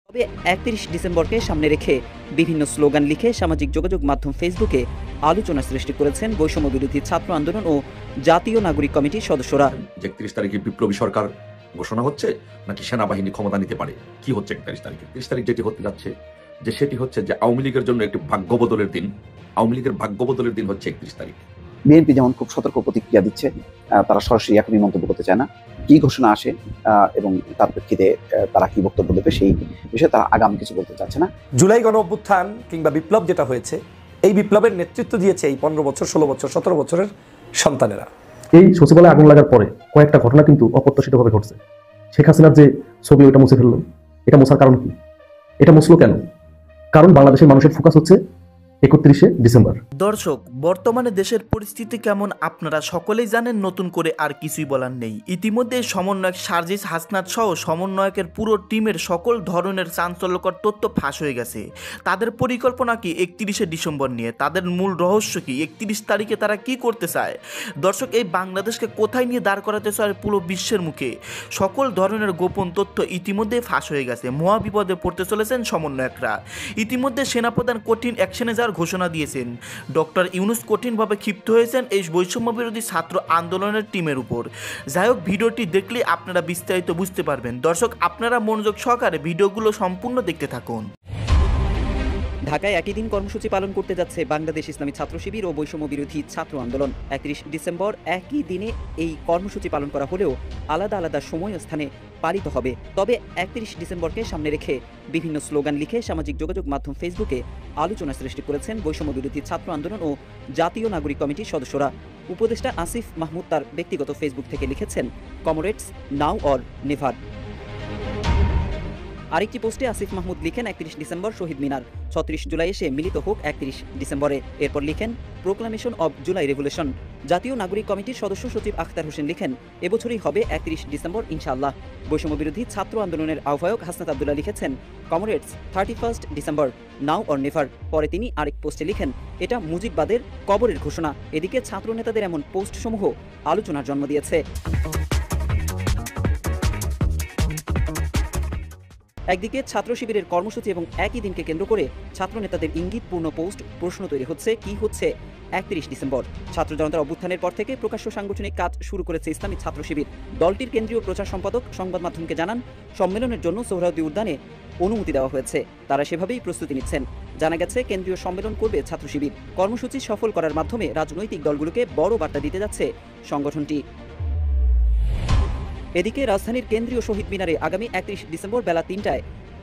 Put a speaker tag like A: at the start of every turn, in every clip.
A: তবে ৩১ ডিসেম্বরকে সামনে রেখে বিভিন্ন স্লোগান লিখে সামাজিক যোগাযোগ মাধ্যম ফেসবুকে আলোচনা সৃষ্টি করেছেন বৈষম্য বিরোধী ছাত্র আন্দোলন ও জাতীয় নাগরিক কমিটির সদস্যরা।
B: ৩১ তারিখে বিপ্লবী সরকার ঘোষণা হচ্ছে নাকি সেনাবাহিনী ক্ষমতা নিতে পারে, কি হচ্ছে ৩১ তারিখে? ৩০ তারিখ যেটি হতে যাচ্ছে সেটি হচ্ছে যে আওয়ামী লীগের জন্য একটি ভাগ্য বদলের দিন। আওয়ামী লীগের ভাগ্য বদলের দিন হচ্ছে ৩১ তারিখ।
C: বিএনপি যেমন খুব সতর্ক প্রতিক্রিয়া দিচ্ছে, তারা সরাসরি এখনই মন্তব্য করতে চায় না। কি ঘোষণা আসে এবং তার প্রেক্ষিতে তারা কি বক্তব্য দেবে সেই বিষয়ে তারা আগাম কিছু বলতে চাচ্ছে না।
D: জুলাই গণ অভ্যুত্থান কিংবা বিপ্লব যেটা হয়েছে, এই বিপ্লবের নেতৃত্ব দিয়েছে এই 15 বছর, 16 বছর, 17 বছরের সন্তানেরা।
E: এই সচিবালয়ে আগুন লাগার পরে কয়েকটা ঘটনা কিন্তু অপ্রত্যাশিতভাবে ঘটছে। শেখ হাসিনার যে ছবি ওটা মুছে ফেললো, এটা মোছার কারণ কি? এটা মুছলো কেন? কারণ বাংলাদেশের মানুষের ফোকাস হচ্ছে ৩১শে ডিসেম্বর।
F: দর্শক, বর্তমানে দেশের পরিস্থিতি কেমন আপনারা সকলেই জানেন, নতুন করে আর কিছুই বলার নেই। ইতিমধ্যে সমন্বয়ক সার্জিস হাসনাত সহ সমন্বয়কের পুরো টিমের সকল ধরনের চাঞ্চল্যকর তথ্য ফাঁস হয়ে গেছে। তাদের পরিকল্পনা কি ৩১শে ডিসেম্বর নিয়ে? তাদের মূল রহস্য কি? ৩১ তারিখে তারা কি করতে চায়? দর্শক, এই বাংলাদেশকে কোথায় নিয়ে দাঁড় করাতে চায় পুরো বিশ্বের মুখে? সকল ধরনের গোপন তথ্য ইতিমধ্যে ফাঁস হয়ে গেছে। মহাবিপদে পড়তে চলেছেন সমন্বয়করা। ইতিমধ্যে সেনাপ্রধান কঠিন অ্যাকশনে ঘোষণা দিয়েছেন। ডক্টর ইউনূস কঠিনভাবে ক্ষিপ্ত হয়েছেন এই বৈষম্য বিরোধী ছাত্র আন্দোলনের টিমের উপর। যাই হোক, ভিডিওটি দেখলে আপনারা বিস্তারিত বুঝতে পারবেন। দর্শক, আপনারা মনোযোগ সহকারে ভিডিওগুলো সম্পূর্ণ দেখতে থাকুন।
A: ঢাকায় একই দিন কর্মসূচি পালন করতে যাচ্ছে বাংলাদেশ ইসলামী ছাত্র শিবির ও বৈষম্য বিরোধী ছাত্র আন্দোলন। ৩১ ডিসেম্বর একই দিনে এই কর্মসূচি পালন করা হলেও আলাদা আলাদা সময় ও স্থানে পালিত হবে। তবে ৩১ ডিসেম্বরকে সামনে রেখে বিভিন্ন স্লোগান লিখে সামাজিক যোগাযোগ মাধ্যম ফেসবুকে আলোচনা সৃষ্টি করেছেন বৈষম্য বিরোধী ছাত্র আন্দোলন ও জাতীয় নাগরিক কমিটির সদস্যরা। উপদেষ্টা আসিফ মাহমুদ তার ব্যক্তিগত ফেসবুক থেকে লিখেছেন, কমরেডস নাও অর নেভার। আরেকটি পোস্টে আসিফ মাহমুদ লিখেন, ৩১ ডিসেম্বর শহীদ মিনার, ৩৬ জুলাই এসে মিলিত হোক ৩১ ডিসেম্বরে। এরপর লিখেন, প্রোক্লামেশন অব জুলাই রেভলিউশন। জাতীয় নাগরিক কমিটির সদস্য সচিব আখতার হোসেন লিখেন, এবছরই হবে ৩১ ডিসেম্বর ইনশাআল্লাহ। বৈষম্য বিরোধী ছাত্র আন্দোলনের আহ্বায়ক হাসনাত আবদুল্লাহ লিখেছেন, comrades 31 December now or never. পরে তিনি আরেক পোস্টে লিখেন, এটা মুজিববাদের কবরের ঘোষণা। এদিকে ছাত্র নেতাদের এমন পোস্টসমূহ আলোচনার জন্ম দিয়েছে। একদিকে ছাত্র শিবিরের কর্মসূচি এবং একই দিনকে কেন্দ্র করে ছাত্র নেতাদের ইঙ্গিতপূর্ণ পোস্ট, প্রশ্ন তৈরি হচ্ছে কি হচ্ছে ৩১ ডিসেম্বর। ছাত্র জনতার অভ্যুত্থানের পর থেকে প্রকাশ্য সাংগঠনিক কাজ শুরু করেছে ইসলামী ছাত্র শিবির। দলটির কেন্দ্রীয় প্রচার সম্পাদক সংবাদ মাধ্যমকে জানান, সম্মেলনের জন্য সোহরাওয়ার্দী উদ্যানে অনুমতি দেওয়া হয়েছে। তারা সেভাবেই প্রস্তুতি নিচ্ছেন। জানা গেছে, কেন্দ্রীয় সম্মেলন করবে ছাত্র শিবির। কর্মসূচি সফল করার মাধ্যমে রাজনৈতিক দলগুলোকে বড় বার্তা দিতে যাচ্ছে সংগঠনটি। এদিকে রাজধানীর কেন্দ্রীয় শহীদ মিনারে আগামী ৩১ ডিসেম্বর বেলা ৩টায়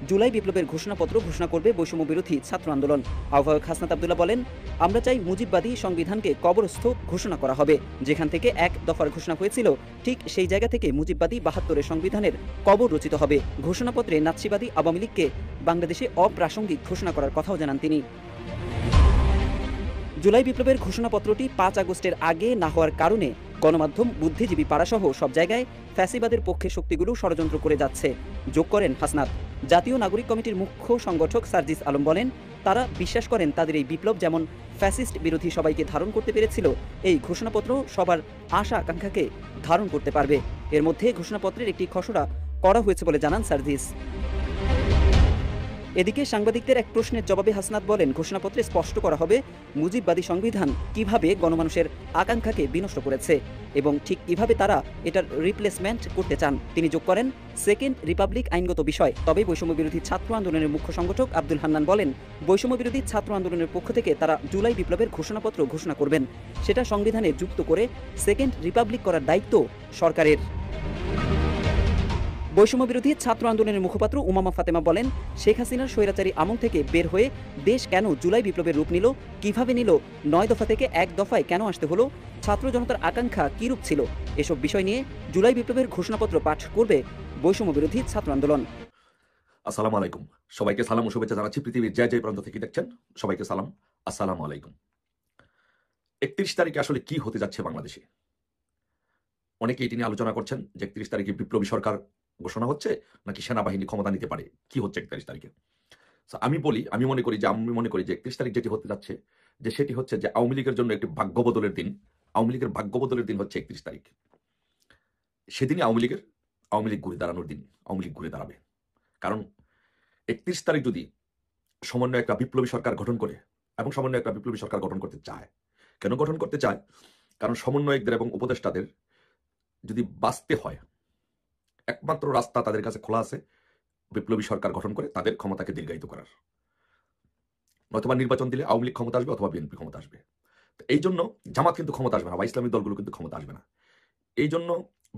A: জুলাই বিপ্লবের ঘোষণাপত্র ঘোষণা করবে বৈষম্য বিরোধী ছাত্র আন্দোলন। আহ্বায়ক হাসনাত আবদুল্লাহ বলেন, আমরা চাই মুজিববাদী সংবিধানকে কবরস্থ ঘোষণা করা হবে। যেখান থেকে এক দফার ঘোষণা হয়েছিল, ঠিক সেই জায়গা থেকে মুজিববাদী ৭২-এর সংবিধানের কবর রচিত হবে। ঘোষণাপত্রে নাৎসিবাদী আওয়ামী লীগকে বাংলাদেশে অপ্রাসঙ্গিক ঘোষণা করার কথাও জানান তিনি। জুলাই বিপ্লবের ঘোষণাপত্রটি ৫ আগস্টের আগে না হওয়ার কারণে গণমাধ্যম, বুদ্ধিজীবী পাড়াসহ সব জায়গায় ফ্যাসিবাদের পক্ষে শক্তিগুলো ষড়যন্ত্র করে যাচ্ছে, যোগ করেন হাসনাত। জাতীয় নাগরিক কমিটির মুখ্য সংগঠক সার্জিস আলম বলেন, তারা বিশ্বাস করেন তাদের এই বিপ্লব যেমন ফ্যাসিস্ট বিরোধী সবাইকে ধারণ করতে পেরেছিল, এই ঘোষণাপত্র সবার আশা আকাঙ্ক্ষাকে ধারণ করতে পারবে। এর মধ্যে ঘোষণাপত্রের একটি খসড়া করা হয়েছে বলে জানান সার্জিস। এদিকে সাংবাদিকদের এক প্রশ্নের জবাবে হাসনাত বলেন, ঘোষণাপত্রে স্পষ্ট করা হবে মুজিববাদী সংবিধান কিভাবে গণমানুষের আকাঙ্ক্ষাকে বিনষ্ট করেছে এবং ঠিক কিভাবে তারা এটার রিপ্লেসমেন্ট করতে চান। তিনি যোগ করেন, সেকেন্ড রিপাবলিক আইনগত বিষয়। তবে বৈষম্য বিরোধী ছাত্র আন্দোলনের মুখ্য সংগঠক আব্দুল হান্নান বলেন, বৈষম্য বিরোধী ছাত্র আন্দোলনের পক্ষ থেকে তারা জুলাই বিপ্লবের ঘোষণাপত্র ঘোষণা করবেন। সেটা সংবিধানে যুক্ত করে সেকেন্ড রিপাবলিক করার দায়িত্ব সরকারের। বৈষম্য বিরোধী ছাত্র আন্দোলনের মুখপাত্র উমামা ফাতেমা বলেন, শেখ হাসিনার স্বৈরাচারী আমল থেকে বের হয়ে দেশ কেন জুলাই বিপ্লবের রূপ নিল, কিভাবে নিল, ৯ দফা থেকে ১ দফায় কেন আসতে হলো, ছাত্র জনতার আকাঙ্ক্ষা কী রূপ ছিল, এসব বিষয় নিয়ে জুলাই বিপ্লবের ঘোষণাপত্র পাঠ করবে বৈষম্য বিরোধী ছাত্র আন্দোলন।
B: আসসালামু আলাইকুম। সবাইকে সালাম ও শুভেচ্ছা জানাচ্ছি। পৃথিবীর যে যে প্রান্ত থেকে দেখছেন সবাইকে সালাম, আসসালামু আলাইকুম। ৩১ তারিখে আসলে কি হতে যাচ্ছে বাংলাদেশে? অনেকে এটি নিয়ে আলোচনা করছেন যে ৩১ তারিখে বিপ্লবী সরকার ঘোষণা হচ্ছে নাকি সেনাবাহিনী ক্ষমতা নিতে পারে, কি হচ্ছে ৩১ তারিখে? আমি মনে করি যে ৩১ তারিখ যেটি হতে যাচ্ছে সেটি হচ্ছে যে আওয়ামী লীগের জন্য একটি ভাগ্য বদলের দিন। আওয়ামী লীগের ভাগ্য বদলের দিন হচ্ছে ৩১ তারিখ। সেদিনই আওয়ামী লীগ ঘুরে দাঁড়ানোর দিন। আওয়ামী লীগ ঘুরে দাঁড়াবে। কারণ 31 তারিখ যদি সমন্বয় একটা বিপ্লবী সরকার গঠন করে, এবং সমন্বয় একটা বিপ্লবী সরকার গঠন করতে চায়, কেন গঠন করতে চায়? কারণ সমন্বয়কদের এবং উপদেষ্টাদের যদি বাঁচতে হয়, একমাত্র রাস্তা তাদের কাছে খোলা আছে বিপ্লবী সরকার গঠন করে তাদের ক্ষমতাকে দীর্ঘায়িত করার। নয়তোবা নির্বাচন দিলে আওয়ামী লীগ ক্ষমতা আসবে অথবা বিএনপি ক্ষমতা আসবে। এই জন্য জামাত কিন্তু ক্ষমতা আসবে না, বা ইসলামিক দলগুলো কিন্তু ক্ষমতা আসবে না। এই জন্য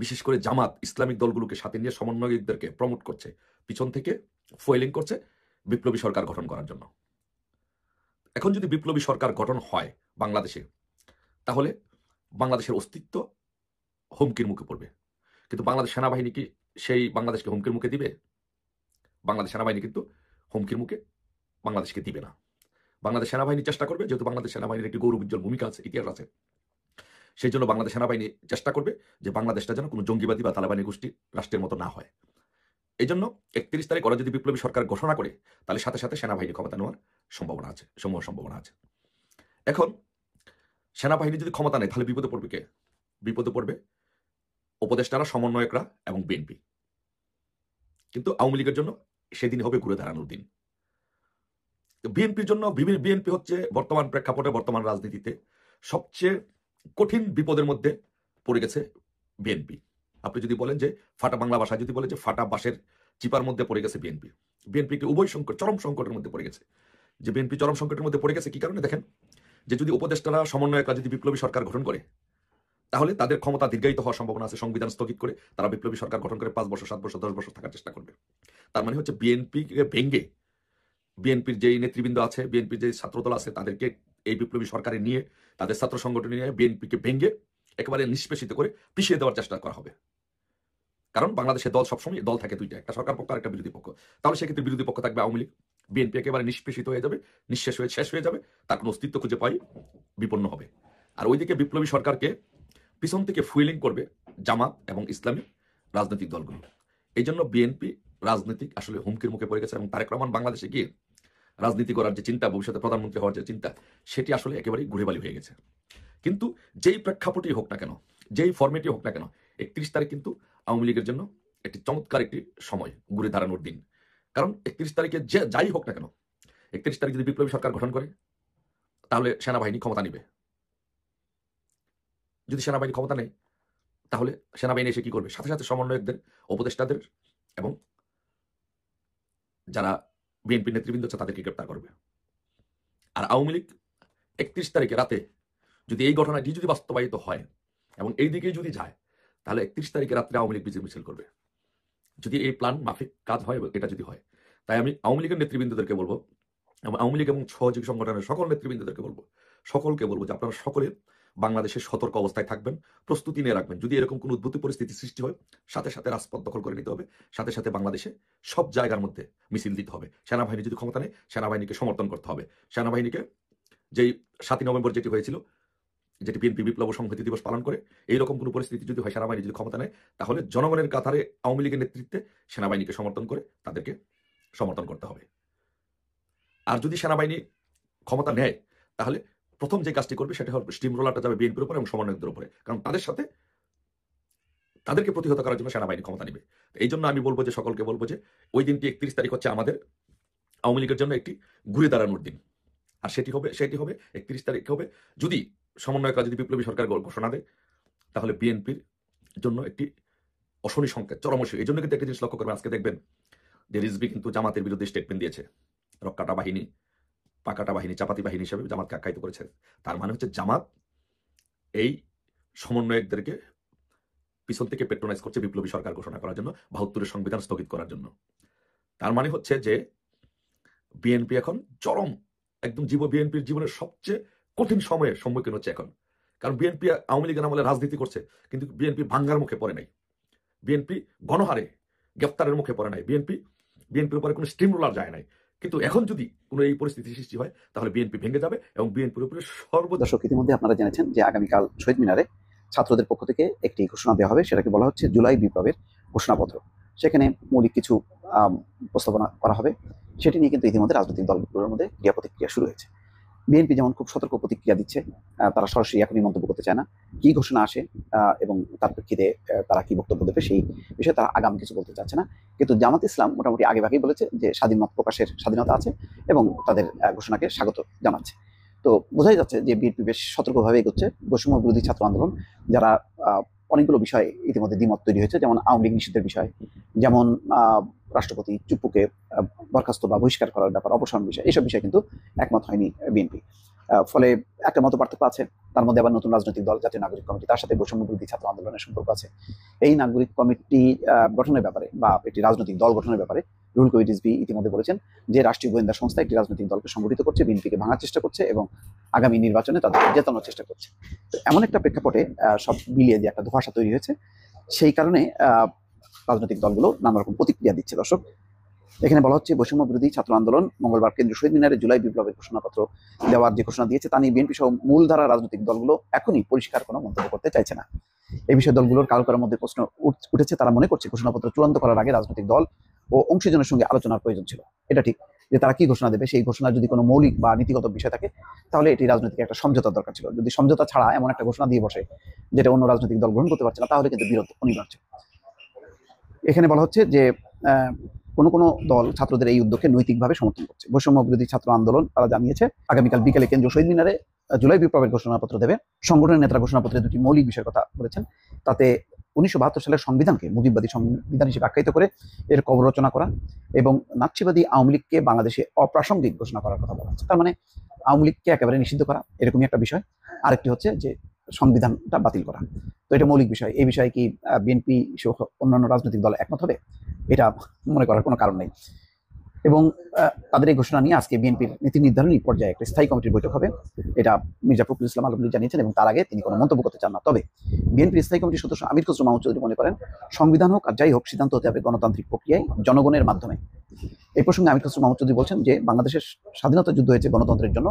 B: বিশেষ করে জামাত ইসলামিক দলগুলোকে সাথে নিয়ে সমন্বয়কদেরকে প্রমোট করছে, পিছন থেকে ফুয়েলিং করছে বিপ্লবী সরকার গঠন করার জন্য। এখন যদি বিপ্লবী সরকার গঠন হয় বাংলাদেশে, তাহলে বাংলাদেশের অস্তিত্ব হুমকির মুখে পড়বে। কিন্তু বাংলাদেশ সেনাবাহিনী কি সেই বাংলাদেশকে হুমকির মুখে দিবে? বাংলাদেশ সেনাবাহিনী কিন্তু হুমকির মুখে বাংলাদেশকে দিবে না। বাংলাদেশ সেনাবাহিনী চেষ্টা করবে, যেহেতু বাংলাদেশ সেনাবাহিনীর একটি গৌরবোজ্জ্বল ভূমিকা আছে, ইতিহাস আছে, সেই জন্য বাংলাদেশ সেনাবাহিনী চেষ্টা করবে যে বাংলাদেশটা যেন কোনো জঙ্গিবাদী বা তালেবানি গোষ্ঠী রাষ্ট্রের মতো না হয়। এই জন্য 31 তারিখ ওরা যদি বিপ্লবী সরকার ঘোষণা করে, তাহলে সাথে সাথে সেনাবাহিনী ক্ষমতা নেওয়ার সম্ভাবনা আছে, সমূহ সম্ভাবনা আছে। এখন সেনাবাহিনী যদি ক্ষমতা নেয়, তাহলে বিপদে পড়বে কে? বিপদে পড়বে উপদেষ্টারা, সমন্বয়করা এবং বিএনপি। কিন্তু আওয়ামী লীগের জন্য সেদিন হবে ঘুরে দাঁড়ানোর দিন। বিএনপির জন্য, বিএনপি হচ্ছে বর্তমান প্রেক্ষাপটে, বর্তমান রাজনীতিতে সবচেয়ে কঠিন বিপদের মধ্যে পড়ে গেছে বিএনপি। আপনি যদি বলেন যে ফাটা, বাংলা ভাষায় যদি বলেন যে ফাটা বাঁশের চিপার মধ্যে পড়ে গেছে বিএনপি। বিএনপিকে উভয় সংকট, চরম সংকটের মধ্যে পড়ে গেছে। যে বিএনপি চরম সংকটের মধ্যে পড়ে গেছে কি কারণে? দেখেন, যে যদি উপদেষ্টারা, সমন্বয়করা যদি বিপ্লবী সরকার গঠন করে, তাহলে তাদের ক্ষমতা দীর্ঘায়িত হওয়ার সম্ভাবনা আছে। সংবিধান স্থগিত করে তারা বিপ্লবী সরকার গঠন করে 5 বছর, 7 বছর, 10 বছর থাকার চেষ্টা করবে। তার মানে হচ্ছে বিএনপিকে ভেঙ্গে, বিএনপির যেই নেতৃবৃন্দ আছে, বিএনপির যে ছাত্রদল আছে, তাদেরকে এই বিপ্লবী সরকারে নিয়ে, তাদের ছাত্র সংগঠন নিয়ে বিএনপিকে ভেঙ্গে একেবারে নিষ্পেষিত করে পিছিয়ে দেওয়ার চেষ্টা করা হবে। কারণ বাংলাদেশের দল সবসময় দল থাকে দুইটা, একটা সরকার পক্ষ আর একটা বিরোধী পক্ষ। তাহলে সেক্ষেত্রে বিরোধী পক্ষ থাকবে আওয়ামী লীগ, বিএনপি একেবারে নিষ্পেষিত হয়ে যাবে, নিঃশেষ হয়ে শেষ হয়ে যাবে, তার কোনো অস্তিত্ব খুঁজে পাই বিপন্ন হবে। আর ওইদিকে বিপ্লবী সরকারকে পিছন থেকে ফুয়েলিং করবে জামাত এবং ইসলামী রাজনৈতিক দলগুলো। এই জন্য বিএনপি রাজনৈতিক আসলে হুমকির মুখে পড়ে গেছে, এবং তারেক রহমান বাংলাদেশে গিয়ে রাজনীতি করার যে চিন্তা, ভবিষ্যতে প্রধানমন্ত্রী হওয়ার যে চিন্তা, সেটি আসলে একেবারেই ঘুরেবালি হয়ে গেছে। কিন্তু যেই প্রেক্ষাপটই হোক না কেন, যেই ফরম্যাটই হোক না কেন, 31 তারিখ কিন্তু আওয়ামী লীগের জন্য একটি চমৎকার একটি সময়, ঘুরে দাঁড়ানোর দিন। কারণ 31 তারিখে যে যাই হোক না কেন, 31 তারিখ যদি বিপ্লবী সরকার গঠন করে, তাহলে সেনাবাহিনী ক্ষমতা নিবে। যদি সেনাবাহিনী ক্ষমতা নেয়, তাহলে সেনাবাহিনী এসে কি করবে? সাথে সাথে সমন্বয়কদের, উপদেষ্টাদের এবং যারা বিএনপি নেতৃবৃন্দ আছে তাদেরকে গ্রেপ্তার করবে। আর আওয়ামী লীগ 31 তারিখে রাতে যদি এই ঘটনাটি যদি বাস্তবায়িত হয় এবং এই দিকেই যদি যায়, তাহলে 31 তারিখে রাত্রে আওয়ামী লীগ বিজয় মিছিল করবে, যদি এই প্ল্যান মাফিক কাজ হয়, এটা যদি হয়। তাই আমি আওয়ামী লীগের নেতৃবৃন্দদেরকে বলবো, এবং আওয়ামী লীগ এবং সহযোগী সংগঠনের সকল নেতৃবৃন্দদেরকে বলবো, সকলকে বলবো যে আপনারা সকলে বাংলাদেশের সতর্ক অবস্থায় থাকবেন, প্রস্তুতি নিয়ে রাখবেন। যদি এরকম কোনো উদ্ভূত পরিস্থিতি সৃষ্টি হয়, সাথে সাথে রাজপথ দখল করে নিতে হবে, সাথে সাথে বাংলাদেশে সব জায়গার মধ্যে মিছিল দিতে হবে। সেনাবাহিনী যদি ক্ষমতা নেয়, সেনাবাহিনীকে সমর্থন করতে হবে। সেনাবাহিনীকে যেই 7ই নভেম্বর যেটি হয়েছিল, যেটি বিএনপি বিপ্লব সংহতি দিবস পালন করে, এইরকম কোনো পরিস্থিতি যদি হয়, সেনাবাহিনী যদি ক্ষমতা নেয়, তাহলে জনগণের কাতারে আওয়ামী লীগের নেতৃত্বে সেনাবাহিনীকে সমর্থন করে তাদেরকে সমর্থন করতে হবে। আর যদি সেনাবাহিনী ক্ষমতা নেয়, তাহলে প্রথম যে কাজটি করবে সেটা হবে স্টিম রোলারটা যাবে বিএনপির উপরে এবং সমন্বয়কদের উপরে, কারণ তাদের সাথে তাদেরকে প্রতিহত করার জন্য সেনাবাহিনী ক্ষমতা নেবে। এই জন্য আমি বলবো যে, সকলকে বলবো যে ওই দিনটি 31 তারিখ হচ্ছে আমাদের আওয়ামী লীগের জন্য একটি ঘুরে দাঁড়ানোর দিন। আর সেটি হবে 31 তারিখ হবে, যদি সমন্বয়করা যদি বিপ্লবী সরকার ঘোষণা দেয়, তাহলে বিএনপির জন্য একটি অশনি সংকেত, চরম অশনি। এই জন্য কিন্তু একটা জিনিস লক্ষ্য করবেন, আজকে দেখবেন যে রিজভী কিন্তু জামাতের বিরুদ্ধে স্টেটমেন্ট দিয়েছে, রক্কাটা বাহিনী, পাকাটা বাহিনী, চাপাতি বাহিনী হিসেবে জামাতকে আখ্যায়িত করেছে। তার মানে হচ্ছে জামাত এই সমন্বয়কদেরকে পিছন থেকে পেট্রোনাইজ করছে বিপ্লবী সরকার ঘোষণা করার জন্য, 72-এর সংবিধান স্থগিত করার জন্য। তার মানে হচ্ছে যে বিএনপি এখন চরম, একদম বিএনপির জীবনের সবচেয়ে কঠিন সময়ের সম্মুখীন হচ্ছে এখন। কারণ বিএনপি আওয়ামী লীগের আমলে রাজনীতি করছে, কিন্তু বিএনপি ভাঙ্গার মুখে পড়ে নাই, বিএনপি গণহারে গ্রেফতারের মুখে পড়ে নাই, বিএনপির উপরে কোনো স্টিম রোলার যায় নাই। কিন্তু এখন যদি কোনো এই পরিস্থিতি সৃষ্টি হয়, তাহলে বিএনপি ভেঙে যাবে এবং বিএনপির উপরে
C: দর্শক, ইতিমধ্যে আপনারা জেনেছেন যে আগামীকাল শহীদ মিনারে ছাত্রদের পক্ষ থেকে একটি ঘোষণা দেওয়া হবে, সেটাকে বলা হচ্ছে জুলাই বিপ্লবের ঘোষণাপত্র। সেখানে মৌলিক কিছু প্রস্তাবনা করা হবে, সেটি নিয়ে কিন্তু ইতিমধ্যে রাজনৈতিক দলগুলোর মধ্যে ক্রিয়া প্রতিক্রিয়া শুরু হয়েছে। বিএনপি যেমন খুব সতর্ক প্রতিক্রিয়া দিচ্ছে, তারা সরাসরি এখনই মন্তব্য করতে চায় না। কি ঘোষণা আসে এবং তার প্রেক্ষিতে তারা কি বক্তব্য দেবে সেই বিষয়ে তারা আগাম কিছু বলতে চাচ্ছে না। কিন্তু জামাত ইসলাম মোটামুটি আগেভাগেই বলেছে যে স্বাধীন মত প্রকাশের স্বাধীনতা আছে এবং তাদের ঘোষণাকে স্বাগত জানাচ্ছে। তো বোঝাই যাচ্ছে যে বিএনপি বেশ সতর্কভাবে এগোচ্ছে। বৈষম্য বিরোধী ছাত্র আন্দোলন যারা অনেকগুলো বিষয়ে ইতিমধ্যে দ্বিমত তৈরি হয়েছে, যেমন আওয়ামী লীগ নিষিদ্ধের বিষয়, যেমন রাষ্ট্রপতি চুপ্পুকে বরখাস্ত বা বহিষ্কার করার ব্যাপার, অপসারণ বিষয়, এইসব বিষয়ে কিন্তু একমত হয়নি বিএনপি। ফলে একটা মত পার্থক্য আছে। তার মধ্যে আবার নতুন রাজনৈতিক দল জাতীয় নাগরিক কমিটি, তার সাথে বৈষম্য বিরোধী ছাত্র আন্দোলনের সম্পর্ক আছে। এই নাগরিক কমিটি গঠনের ব্যাপারে বা একটি রাজনৈতিক দল গঠনের ব্যাপারে রুহুল কবির রিজভী ইতিমধ্যে বলেছেন যে রাষ্ট্রীয় গোয়েন্দা সংস্থা একটি রাজনৈতিক দলকে সংগঠিত করছে, বিএনপিকে ভাঙার চেষ্টা করছে এবং আগামী নির্বাচনে তাদেরকে জেতানোর চেষ্টা করছে। তো এমন একটা প্রেক্ষাপটে সব মিলিয়ে যে একটা ধোঁয়াশা তৈরি হয়েছে, সেই কারণে রাজনৈতিক দলগুলো নানা রকম প্রতিক্রিয়া দিচ্ছে। দর্শক, এখানে বলা হচ্ছে বৈষম্য বিরোধী ছাত্র আন্দোলন মঙ্গলবার কেন্দ্রীয় শহীদ মিনারে জুলাই বিপ্লবের ঘোষণাপত্র দেওয়ার যে ঘোষণা দিয়েছে তা নিয়ে বিএনপি সহ মূলধারা রাজনৈতিক দলগুলো এখনই পরিষ্কার কোনো মন্তব্য করতে চাইছে না। এই বিষয়ে দলগুলোর কারো কারোর মধ্যে প্রশ্ন উঠেছে। তারা মনে করছে ঘোষণাপত্র চূড়ান্ত করার আগে রাজনৈতিক দল ও অংশীজনের সঙ্গে আলোচনার প্রয়োজন ছিল। এটা ঠিক যে তারা কি ঘোষণা দেবে, সেই ঘোষণার যদি কোনো মৌলিক বা নীতিগত বিষয় থাকে তাহলে এটি রাজনৈতিক একটা সমঝোতার দরকার ছিল। যদি সমঝোতা ছাড়া এমন একটা ঘোষণা দিয়ে বসে যেটা অন্য রাজনৈতিক দল গ্রহণ করতে পারছে না, তাহলে কিন্তু বিরোধ অনিবার্য। এখানে বলা হচ্ছে যে কোনো দল ছাত্রদের এই উদ্যোগকে নৈতিকভাবে সমর্থন করছে। বৈষম্য বিরোধী ছাত্র আন্দোলন তারা জানিয়েছে আগামীকাল বিকেলে কেন্দ্রীয় শহীদ মিনারে জুলাই বিপ্লবের ঘোষণাপত্র দেবে। সংগঠনের নেতারা ঘোষণাপত্রে দুটি মৌলিক বিষয়ের কথা বলেছেন। তাতে 1972 সালের সংবিধানকে মুজিববাদী সংবিধান হিসেবে আখ্যায়িত করে এর কবর রচনা করা এবং নাৎসিবাদী আওয়ামী লীগকে বাংলাদেশে অপ্রাসঙ্গিক ঘোষণা করার কথা বলা হচ্ছে। তার মানে আওয়ামী লীগকে একেবারে নিষিদ্ধ করা, এরকমই একটা বিষয়। আরেকটি হচ্ছে যে সংবিধানটা বাতিল করা। তো এটা মৌলিক বিষয়। এই বিষয়ে কি বিএনপি সহ অন্যান্য রাজনৈতিক দল একমত হবে? এটা মনে করার কোনো কারণ নেই। এবং তাদের এই ঘোষণা নিয়ে আজকে বিএনপির নীতি নির্ধারণী পর্যায়ে একটা স্থায়ী কমিটির বৈঠক হবে। এটা মির্জা ফখরুল ইসলাম আলমগীর জানিয়েছেন এবং তার আগে তিনি কোনো মন্তব্য করতে চান না। তবে বিএনপির স্থায়ী কমিটির সদস্য আমির খসরু মাহমুদ চৌধুরী মনে করেন সংবিধান হোক আর যাই হোক সিদ্ধান্ত হতে হবে গণতান্ত্রিক প্রক্রিয়ায় জনগণের মাধ্যমে। এই প্রসঙ্গে আমির খসরু মাহমুদ চৌধুরী বলছেন যে বাংলাদেশের স্বাধীনতা যুদ্ধ হয়েছে গণতন্ত্রের জন্য,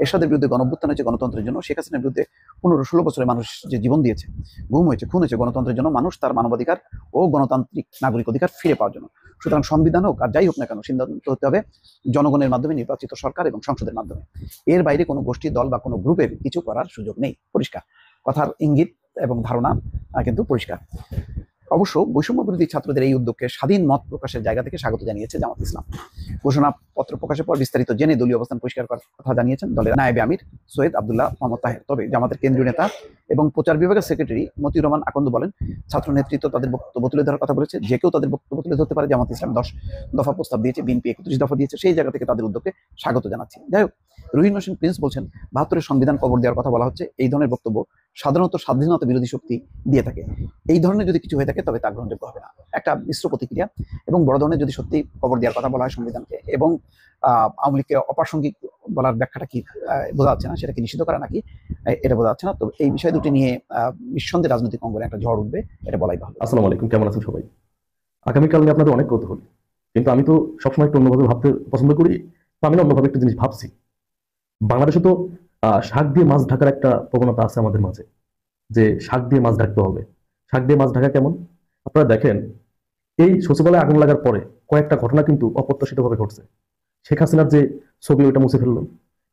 C: এরশাদের বিরুদ্ধে গণঅভ্যুত্থান হয়েছে গণতন্ত্রের জন্য, শেখ হাসিনার বিরুদ্ধে 15-16 বছরে মানুষ যে জীবন দিয়েছে, গুম হয়েছে, খুন হয়েছে গণতন্ত্রের জন্য, মানুষ তার মানবাধিকার ও গণতান্ত্রিক নাগরিক অধিকার ফিরে পাওয়ার জন্য। সুতরাং সংবিধান হোক আর যাই হোক না কেন সিদ্ধান্ত হতে হবে জনগণের মাধ্যমে, নির্বাচিত সরকার এবং সংসদের মাধ্যমে। এর বাইরে কোনো গোষ্ঠী, দল বা কোনো গ্রুপের কিছু করার সুযোগ নেই। পরিষ্কার কথার ইঙ্গিত এবং ধারণা কিন্তু পরিষ্কার। অবশ্য বৈষম্য বিরোধী ছাত্রদের এই উদ্যোগকে স্বাধীন মত প্রকাশের জায়গা থেকে স্বাগত জানিয়েছে জামাত ইসলাম। ঘোষণাপত্র প্রকাশের পর বিস্তারিত জেনে দলীয় অবস্থান পরিষ্কার করার কথা জানিয়েছেন দলের নায়েবে আমির সৈয়দ আব্দুল্লাহ মোহাম্মদ তাহের। তবে জামাতের কেন্দ্রীয় নেতা এবং প্রচার বিভাগের সেক্রেটারি মতিউর রহমান আকন্দ বলেন ছাত্র নেতৃত্ব তাদের বক্তব্য তুলে ধরার কথা বলেছে, যে কেউ তাদের বক্তব্য তুলে ধরতে পারে। জামাত ইসলাম 10 দফা প্রস্তাব দিয়েছে, বিএনপি 31 দফা দিয়েছে, সেই জায়গা থেকে তাদের উদ্যোগকে স্বাগত জানাচ্ছি। যাই হোক, রুহিন হোসেন প্রিন্স বলছেন 72-এর সংবিধান কবর দেওয়ার কথা বলা হচ্ছে। এই ধরনের বক্তব্য সাধারণত স্বাধীনতা বিরোধী শক্তি দিয়ে থাকে। এই ধরনের যদি কিছু হয়ে থাকে তবে তা গ্রহণযোগ্য হবে না। একটা মিশ্র প্রতিক্রিয়া। এবং বড় ধরনের যদি সত্যি কবর দেওয়ার কথা বলা হয় সংবিধানকে এবং আওয়ামী লীগকে অপ্রাসঙ্গিক বলার ব্যাখ্যাটা কি বোঝা যাচ্ছে না, সেটা কি নিষিদ্ধ করা নাকি এটা বোঝা যাচ্ছে না। তো এই বিষয় দুটি নিয়ে নিঃসন্দেহে রাজনৈতিক অঙ্গনে একটা ঝড় উঠবে, এটা বলাই ভালো।
E: আসসালামু আলাইকুম, কেমন আছেন সবাই? আগামীকাল নিয়ে আপনাদের অনেক কৌতূহল, কিন্তু আমি তো সবসময় একটু অন্যভাবে ভাবতে পছন্দ করি। তো আমি অন্যভাবে একটা জিনিস ভাবছি। বাংলাদেশে তো শাক দিয়ে মাছ ঢাকার একটা প্রবণতা আছে আমাদের মাঝে, যে শাক দিয়ে মাছ ঢাকতে হবে। শাক দিয়ে মাছ ঢাকা কেমন? আপনারা দেখেন, এই সচিবালয়ে আগুন লাগার পরে কয়েকটা ঘটনা কিন্তু অপ্রত্যাশিতভাবে ঘটছে। শেখ হাসিনার যে ছবি ওইটা মুছে ফেললো,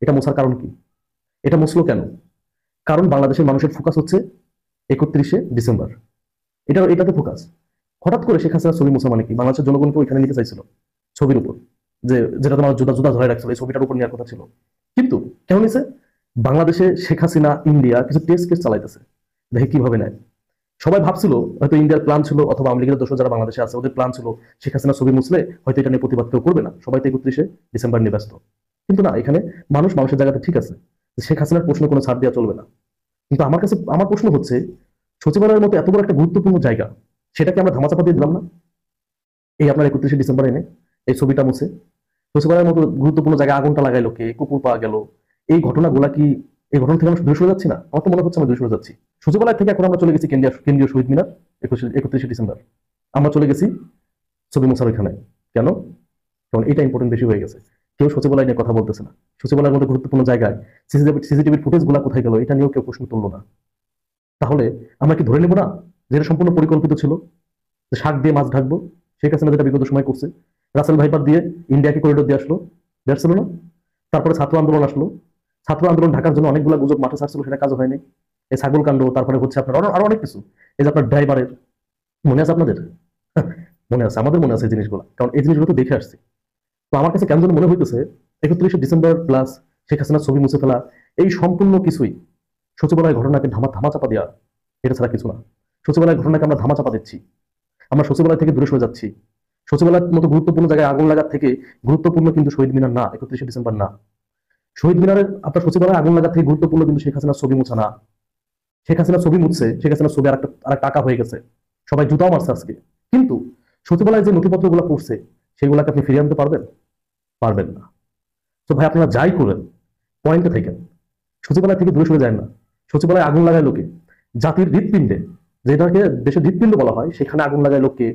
E: এটা মোছার কারণ কি? এটা মুছলো কেন? কারণ বাংলাদেশের মানুষের ফোকাস হচ্ছে 31শে ডিসেম্বর, এটাতে ফোকাস। হঠাৎ করে শেখ হাসিনার ছবি মোছা মানে কি? বাংলাদেশের জনগণকে ওইখানে নিতে চাইছিল ছবির উপর, যেটা তোমার জুতা ধরে রাখছিল, এই ছবিটার উপর নেওয়ার কথা ছিল। কিন্তু কেন নিছে? বাংলাদেশে শেখ হাসিনা ইন্ডিয়া কিছু টেস্ট কেস চালাইতেছে, দেখে কিভাবে নেয়। সবাই ভাবছিল হয়তো ইন্ডিয়ার প্ল্যান ছিল, অথবা আওয়ামী লীগের দোষর যারা বাংলাদেশে আছে ওদের প্ল্যান ছিল শেখ হাসিনা ছবি মুছলে হয়তো এটা নিয়ে প্রতিবাদ কেউ করবে না, সবাই তো 31শে ডিসেম্বর নিয়ে ব্যস্ত। কিন্তু না, এখানে মানুষের জায়গাতে ঠিক আছে, শেখ হাসিনার প্রশ্ন কোনো ছাড় দেওয়া চলবে না। কিন্তু আমার প্রশ্ন হচ্ছে, সচিবালয়ের মতো এত বড় একটা গুরুত্বপূর্ণ জায়গা, সেটাকে আমরা ধামাচাপা দিয়ে দিলাম না? এই আপনার 31শে ডিসেম্বর এনে এই ছবিটা মুছে সচিবালয়ের মতো গুরুত্বপূর্ণ জায়গায় আগুনটা লাগাইলো কে? কুকুর পাওয়া গেল। এই ঘটনাগুলা কি, এই ঘটনা থেকে আমরা দূরে সরে যাচ্ছি না? আমার তো মনে হচ্ছে আমরা দূরে সরে যাচ্ছি। সচিবালয় থেকে এখন আমরা চলে গেছি কেন্দ্রীয় শহীদ মিনার 31শে ডিসেম্বর, আমরা চলে গেছি ছবি মোছার ওইখানে। কেন? কারণ এটা ইম্পর্টেন্ট বেশি হয়ে গেছে। কেউ সচিবালয় নিয়ে কথা বলতেছে না। সচিবালয়ের মতো গুরুত্বপূর্ণ জায়গায় সিসিটিভির ফুটেজ গুলা কোথায় গেল, এটা নিয়েও কেউ প্রশ্ন তুললো না। তাহলে আমরা কি ধরে নেব না যে এটা সম্পূর্ণ পরিকল্পিত ছিল, যে শাক দিয়ে মাছ ঢাকবো? শেখ হাসিনা যেটা বিগত সময় করছে, রাসেল ভাইপার দিয়ে ইন্ডিয়াকে করিডোর দিয়ে আসলো, দেখছিল না? তারপরে ছাত্র আন্দোলন আসলো, ছাত্র আন্দোলন ঢাকার জন্য অনেকগুলো গুজব মাঠে ছাড়ছিল, সেটা কাজ হয়নি। এই ছাগল কাণ্ড, তারপরে হচ্ছে আপনার আরো অনেক কিছু। এই যে আপনার ড্রাইভারের, মনে আছে আপনাদের? মনে আছে, আমাদের মনে আছে এই জিনিসগুলো, কারণ এই জিনিসগুলো তো দেখে আসছি। তো আমার কাছে কেমন যেন মনে হইতেছে 31শে ডিসেম্বর প্লাস শেখ হাসিনার ছবি মুছে ফেলা, এই সম্পূর্ণ কিছুই সচিবালয় ঘটনাকে ধামাচাপা দেওয়া, এটা ছাড়া কিছু না। সচিবালয় ঘটনাকে আমরা ধামাচাপা দিচ্ছি, আমরা সচিবালয় থেকে দূরে সরে যাচ্ছি। সচিবালয়ের মতো গুরুত্বপূর্ণ জায়গায় আগুন লাগার থেকে গুরুত্বপূর্ণ কিন্তু শহীদ মিনার না, 31শে ডিসেম্বর না। শহীদ মিনারের আপনার সচিবালয়ে আগুন লাগার থেকে গুরুত্বপূর্ণ কিন্তু শেখ হাসিনার ছবি মুছা না। শেখ হাসিনার ছবি মুছছে, শেখ হাসিনার ছবি আর টাকা হয়ে গেছে, সবাই জুতাও মারছে আজকে। কিন্তু সচিবালয়ে যে নথিপত্রগুলো পড়ছে সেগুলোকে আপনি ফিরিয়ে আনতে পারবেন? পারবেন না। তো ভাই আপনারা যাই করেন, পয়েন্টে থাকেন, সচিবালয় থেকে দূরে সরে যায় না। সচিবালয়ে আগুন লাগায় লোকে, জাতির হৃৎপিণ্ডে, যেটাকে দেশের হৃৎপিণ্ড বলা হয়, সেখানে আগুন লাগায় লোককে,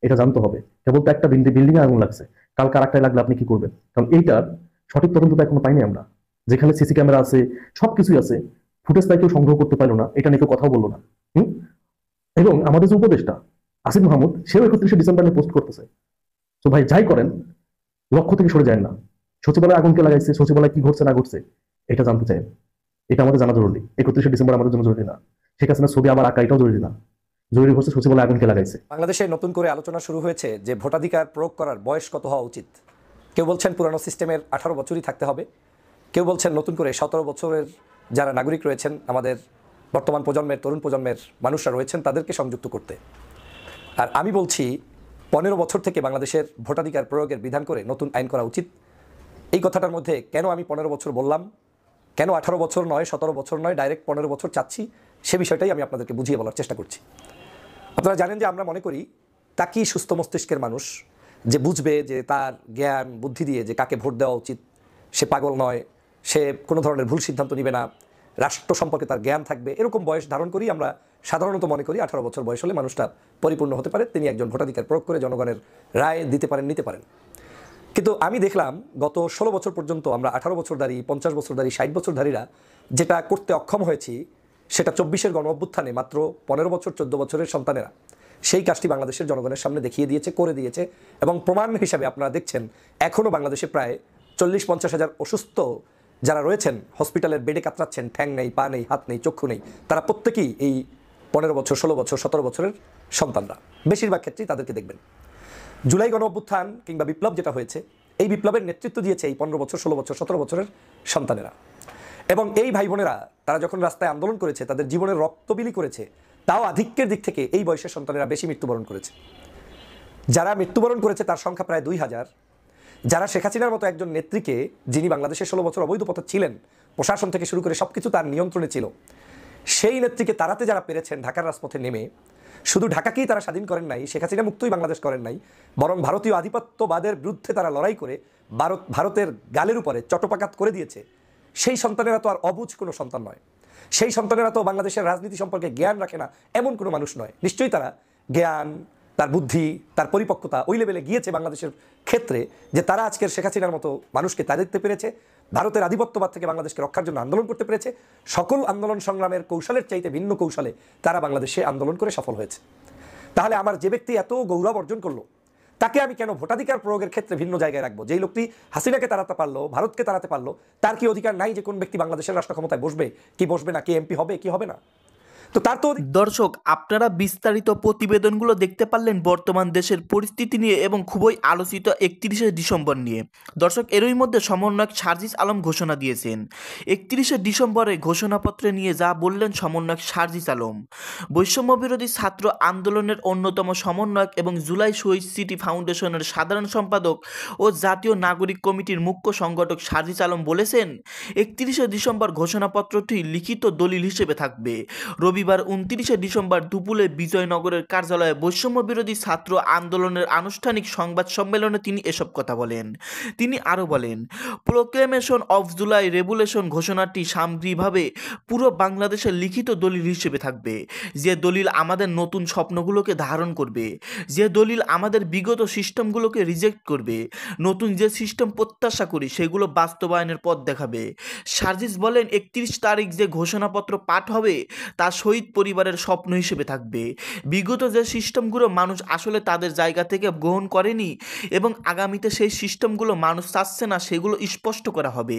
E: এটা জানতে হবে। কেবল তো একটা বিল্ডিং এ আগুন লাগছে, কালকে আরেকটায় লাগলে আপনি কি করবেন? কারণ এইটার সঠিক তদন্ত তো এখনো পাইনি আমরা। যেখানে সিসি ক্যামেরা আছে, সবকিছুই আছে, ফুটেজ তাই কেউ সংগ্রহ করতে পারলো না, এটা নিয়ে কেউ কথাও বললো না। এবং আমাদের যে উপদেষ্টা আসিফ মাহমুদ, সেও 31শে ডিসেম্বর নিয়ে পোস্ট করতেছে। তো ভাই যাই করেন, লক্ষ্য থেকে সরে যায় না। সচিবালয় আগুনকে লাগাইছে, সচিবালয় কি ঘটছে না ঘটছে এটা জানতে চাই, এটা আমাদের জানা জরুরি। 31শে ডিসেম্বর আমাদের জন্য জরুরি না, শেখ হাসিনার ছবি আবার আঁকা এটাও জরুরি না। জরুরি হচ্ছে সচিবালয় আগুনকে লাগাইছে।
D: বাংলাদেশে নতুন করে আলোচনা শুরু হয়েছে যে ভোটাধিকার প্রয়োগ করার বয়স কত হওয়া উচিত। কেউ বলছেন পুরানো সিস্টেমের 18 বছরই থাকতে হবে, কেউ বলছেন নতুন করে 17 বছরের যারা নাগরিক রয়েছেন, আমাদের বর্তমান প্রজন্মের, তরুণ প্রজন্মের মানুষরা রয়েছেন, তাদেরকে সংযুক্ত করতে। আর আমি বলছি 15 বছর থেকে বাংলাদেশের ভোটাধিকার প্রয়োগের বিধান করে নতুন আইন করা উচিত। এই কথাটার মধ্যে কেন আমি 15 বছর বললাম, কেন 18 বছর নয়, 17 বছর নয়, ডাইরেক্ট 15 বছর চাচ্ছি, সে বিষয়টাই আমি আপনাদেরকে বুঝিয়ে বলার চেষ্টা করছি। আপনারা জানেন যে আমরা মনে করি তাকেই সুস্থ মস্তিষ্কের মানুষ, যে বুঝবে যে তার জ্ঞান বুদ্ধি দিয়ে যে কাকে ভোট দেওয়া উচিত, সে পাগল নয়, সে কোনো ধরনের ভুল সিদ্ধান্ত নেবে না, রাষ্ট্র সম্পর্কে তার জ্ঞান থাকবে, এরকম বয়স ধারণ করি আমরা সাধারণত মনে করি 18 বছর বয়স হলে মানুষটা পরিপূর্ণ হতে পারে, তিনি একজন ভোটাধিকার প্রয়োগ করে জনগণের রায় দিতে পারেন, নিতে পারেন। কিন্তু আমি দেখলাম গত 16 বছর পর্যন্ত আমরা 18 বছরধারী, 50 বছরধারী, 60 বছরধারীরা যেটা করতে অক্ষম হয়েছি, সেটা 24-এর গণ অভ্যুত্থানে মাত্র 15 বছর 14 বছরের সন্তানেরা সেই কাজটি বাংলাদেশের জনগণের সামনে দেখিয়ে দিয়েছে, করে দিয়েছে। এবং প্রমাণ হিসাবে আপনারা দেখছেন এখনও বাংলাদেশে প্রায় 40-50 হাজার অসুস্থ যারা রয়েছেন, হসপিটালের বেডে কাতরাচ্ছেন, ঠ্যাং নেই, পা নেই, হাত নেই, চক্ষু নেই, তারা প্রত্যেকেই এই 15 বছর, 16 বছর, 17 বছরের সন্তানরা। বেশিরভাগ ক্ষেত্রেই তাদেরকে দেখবেন। জুলাই গণ অভ্যুত্থান কিংবা বিপ্লব যেটা হয়েছে, এই বিপ্লবের নেতৃত্ব দিয়েছে এই 15 বছর, 16 বছর, 17 বছরের সন্তানেরা। এবং এই ভাই বোনেরা তারা যখন রাস্তায় আন্দোলন করেছে, তাদের জীবনের রক্তবিলি করেছে, তাও আধিক্যের দিক থেকে এই বয়সের সন্তানেরা বেশি মৃত্যুবরণ করেছে। যারা মৃত্যুবরণ করেছে তার সংখ্যা প্রায় 2000। যারা শেখ হাসিনার মতো একজন নেত্রীকে, যিনি বাংলাদেশে 16 বছর অবৈধ পথে ছিলেন, প্রশাসন থেকে শুরু করে সবকিছু তার নিয়ন্ত্রণে ছিল, সেই নেত্রীকে তাড়াতে যারা পেরেছেন ঢাকার রাজপথে নেমে, শুধু ঢাকাকেই তারা স্বাধীন করেন নাই, শেখ হাসিনা মুক্তই বাংলাদেশ করেন নাই, বরং ভারতীয় আধিপত্যবাদের বিরুদ্ধে তারা লড়াই করে ভারতের গালের উপরে চটপাকাত করে দিয়েছে। সেই সন্তানেরা তো আর অবুঝ কোনো সন্তান নয়, সেই সন্তানেরা তো বাংলাদেশের রাজনীতি সম্পর্কে জ্ঞান রাখে না এমন কোনো মানুষ নয়। নিশ্চয়ই তারা জ্ঞান, তার বুদ্ধি, তার পরিপক্কতা ওই লেভেলে গিয়েছে বাংলাদেশের ক্ষেত্রে, যে তারা আজকের শেখ হাসিনার মতো মানুষকে তাড়াতে পেরেছে, ভারতের আধিপত্যবাদ থেকে বাংলাদেশকে রক্ষার জন্য আন্দোলন করতে পেরেছে। সকল আন্দোলন সংগ্রামের কৌশলের চাইতে ভিন্ন কৌশলে তারা বাংলাদেশে আন্দোলন করে সফল হয়েছে। তাহলে আমার যে ব্যক্তি এত গৌরব অর্জন করলো, তাকে আমি কেন ভোটাধিকার প্রয়োগের ক্ষেত্রে ভিন্ন জায়গায় রাখবো? যেই লোকটি হাসিনাকে তাড়াতে পারলো, ভারতকে তাড়াতে পারলো, তার কি অধিকার নাই যে কোন ব্যক্তি বাংলাদেশের রাষ্ট্র ক্ষমতায় বসবে কি বসবে না, কি এমপি হবে কি হবে না? তো তার তো
F: দর্শক, আপনারা বিস্তারিত প্রতিবেদনগুলো দেখতে পারলেন বর্তমান দেশের পরিস্থিতি নিয়ে এবং খুবই আলোচিত 31শে ডিসেম্বর নিয়ে। দর্শক, এরই মধ্যে সমন্বয়ক সার্জিস আলম ঘোষণা দিয়েছেন। 31শে ডিসেম্বরে ঘোষণাপত্রে নিয়ে যা বললেন সমন্বয়ক সার্জিস আলম, বৈষম্য বিরোধী ছাত্র আন্দোলনের অন্যতম সমন্বয়ক এবং জুলাই শহীদ স্মৃতি ফাউন্ডেশনের সাধারণ সম্পাদক ও জাতীয় নাগরিক কমিটির মুখ্য সংগঠক সার্জিস আলম বলেছেন, 31শে ডিসেম্বর ঘোষণাপত্রটি লিখিত দলিল হিসেবে থাকবে। রবিবার 29শে ডিসেম্বর দুপুরে বিজয়নগরের কার্যালয়ে বৈষম্য বিরোধী ছাত্র আন্দোলনের আনুষ্ঠানিক সংবাদ সম্মেলনে তিনি এসব কথা বলেন। তিনি আরও বলেন, প্রোক্লেমেশন অফ জুলাই রেভুলেশন ঘোষণাটি সামগ্রিকভাবে পুরো বাংলাদেশের লিখিত দলিল হিসেবে থাকবে, যে দলিল আমাদের নতুন স্বপ্নগুলোকে ধারণ করবে, যে দলিল আমাদের বিগত সিস্টেমগুলোকে রিজেক্ট করবে, নতুন যে সিস্টেম প্রত্যাশা করি সেগুলো বাস্তবায়নের পথ দেখাবে। সার্জিস বলেন, 31 তারিখ যে ঘোষণাপত্র পাঠ হবে তা শহীদ পরিবারের স্বপ্ন হিসেবে থাকবে। বিগত যে সিস্টেমগুলো মানুষ আসলে তাদের জায়গা থেকে গ্রহণ করেনি এবং আগামীতে সেই সিস্টেমগুলো মানুষ চাচ্ছে না, সেগুলো স্পষ্ট করা হবে।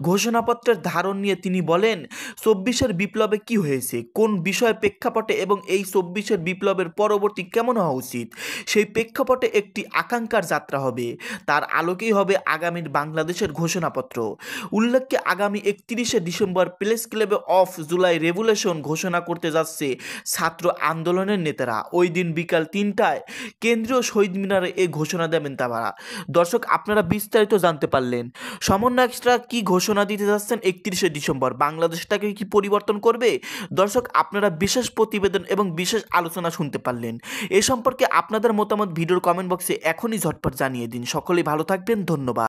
F: ঘোষণাপত্রের ধারণ নিয়ে তিনি বলেন, 24-এর বিপ্লবে কি হয়েছে, কোন বিষয় প্রেক্ষাপটে এবং এই 24-এর বিপ্লবের পরবর্তী কেমন হওয়া উচিত, সেই প্রেক্ষাপটে একটি আকাঙ্ক্ষার যাত্রা হবে। তার আলোকেই হবে আগামীর বাংলাদেশের ঘোষণাপত্র। উল্লেখ্য, আগামী 31শে ডিসেম্বর প্রেস ক্লাবে অফ জুলাই রেভলিউশন ঘোষণা করতে যাচ্ছে ছাত্র আন্দোলনের নেতারা। ওই দিন বিকাল 3টায় কেন্দ্রীয় শহীদ মিনারে এই ঘোষণা দেবেন তারা। দর্শক, আপনারা বিস্তারিত জানতে পারলেন সমন্বয়করা কি ঘোষণা দিতে যাচ্ছেন 31শে ডিসেম্বর, বাংলাদেশটাকে কি পরিবর্তন করবে। দর্শক, আপনারা বিশেষ প্রতিবেদন এবং বিশেষ আলোচনা শুনতে পারলেন। এ সম্পর্কে আপনাদের মতামত ভিডিওর কমেন্ট বক্সে এখনই ঝটপট জানিয়ে দিন। সকলেই ভালো থাকবেন, ধন্যবাদ।